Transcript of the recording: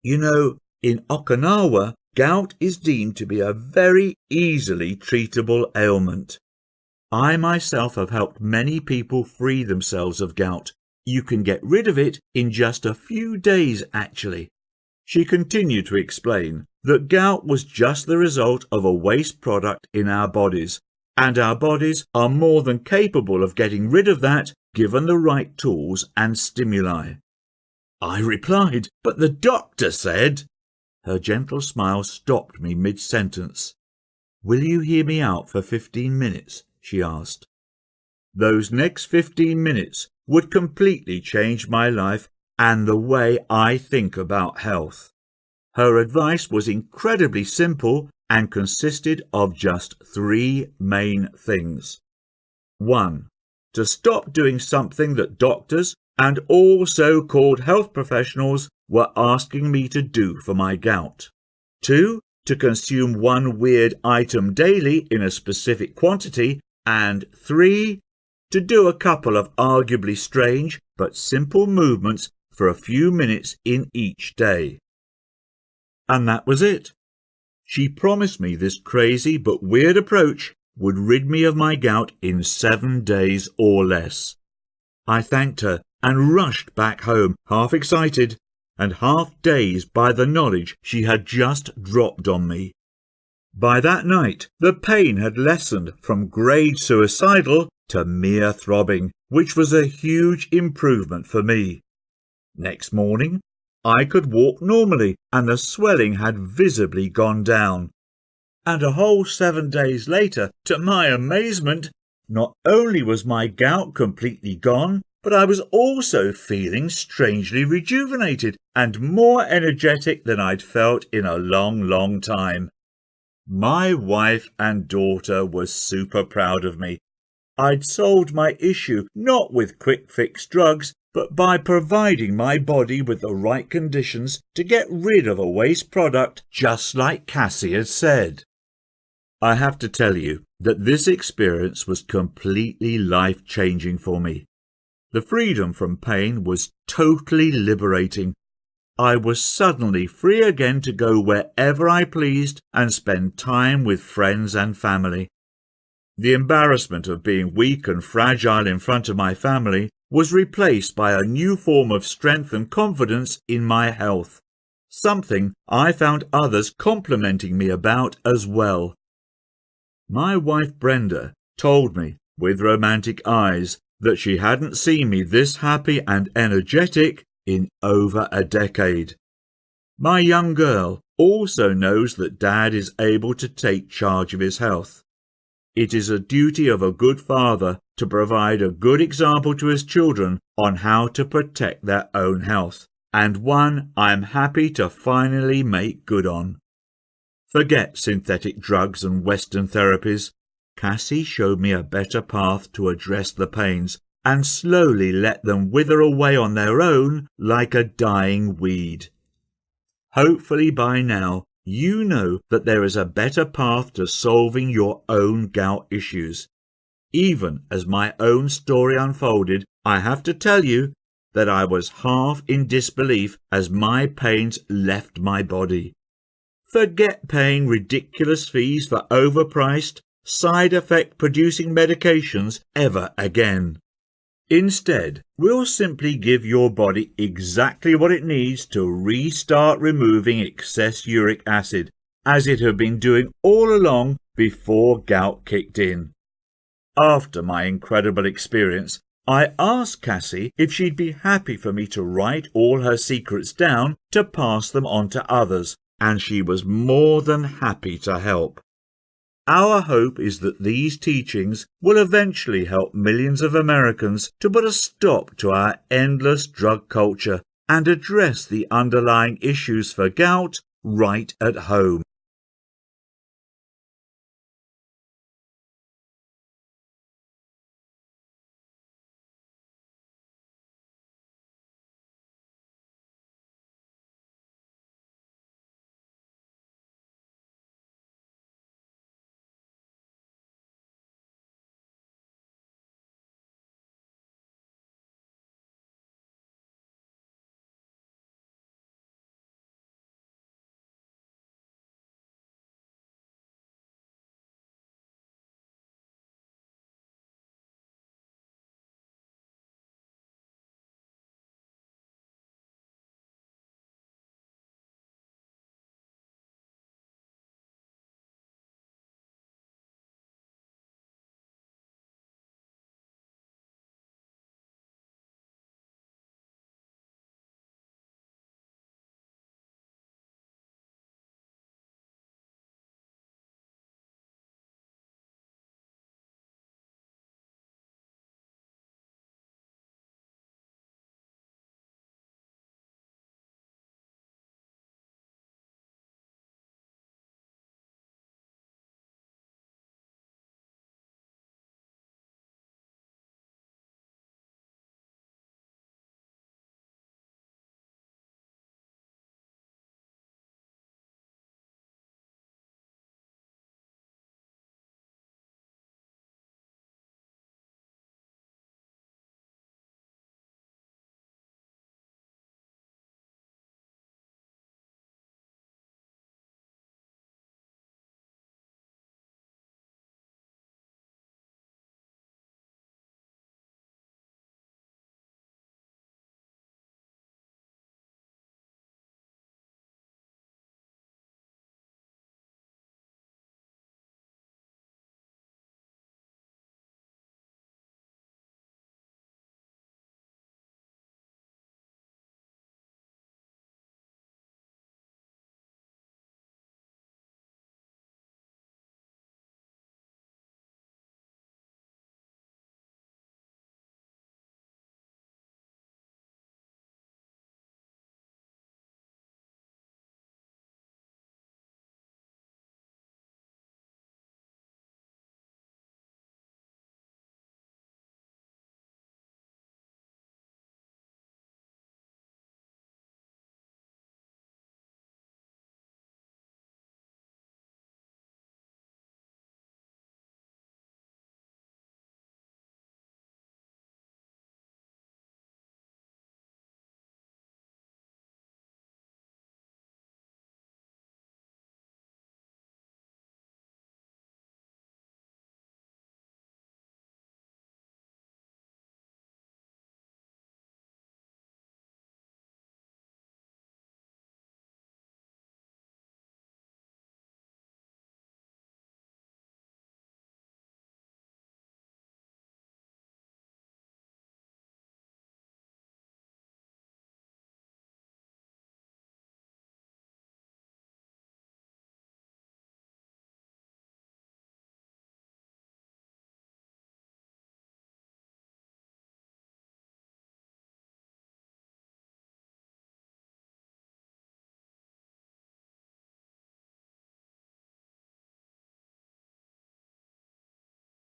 You know, in Okinawa, gout is deemed to be a very easily treatable ailment. I myself have helped many people free themselves of gout. You can get rid of it in just a few days, actually. She continued to explain that gout was just the result of a waste product in our bodies, and our bodies are more than capable of getting rid of that given the right tools and stimuli. I replied, "But the doctor said—" Her gentle smile stopped me mid-sentence. "Will you hear me out for 15 minutes?" she asked. Those next 15 minutes would completely change my life and the way I think about health. Her advice was incredibly simple and consisted of just 3 main things. 1. To stop doing something that doctors and all so-called health professionals were asking me to do for my gout. 2. To consume one weird item daily in a specific quantity. And 3. To do a couple of arguably strange but simple movements for a few minutes in each day. And that was it. She promised me this crazy but weird approach would rid me of my gout in 7 days or less. I thanked her and rushed back home, half excited and half dazed by the knowledge she had just dropped on me. By that night, the pain had lessened from grade suicidal to mere throbbing, which was a huge improvement for me. Next morning, I could walk normally and the swelling had visibly gone down. And a whole 7 days later, to my amazement, not only was my gout completely gone, but I was also feeling strangely rejuvenated and more energetic than I'd felt in a long time. My wife and daughter were super proud of me. I'd solved my issue not with quick-fix drugs, but by providing my body with the right conditions to get rid of a waste product, just like Cassie had said. I have to tell you that this experience was completely life-changing for me. The freedom from pain was totally liberating. I was suddenly free again to go wherever I pleased and spend time with friends and family. The embarrassment of being weak and fragile in front of my family was replaced by a new form of strength and confidence in my health, something I found others complimenting me about as well. My wife Brenda told me, with romantic eyes, that she hadn't seen me this happy and energetic in over a decade. My young girl also knows that Dad is able to take charge of his health. It is a duty of a good father to provide a good example to his children on how to protect their own health, and one I am happy to finally make good on. Forget synthetic drugs and Western therapies. Cassie showed me a better path to address the pains and slowly let them wither away on their own like a dying weed. Hopefully by now you know that there is a better path to solving your own gout issues. Even as my own story unfolded, I have to tell you that I was half in disbelief as my pains left my body. Forget paying ridiculous fees for overpriced, side effect producing medications ever again. Instead, we'll simply give your body exactly what it needs to restart removing excess uric acid, as it had been doing all along before gout kicked in. After my incredible experience, I asked Cassie if she'd be happy for me to write all her secrets down to pass them on to others, and she was more than happy to help. Our hope is that these teachings will eventually help millions of Americans to put a stop to our endless drug culture and address the underlying issues for gout right at home.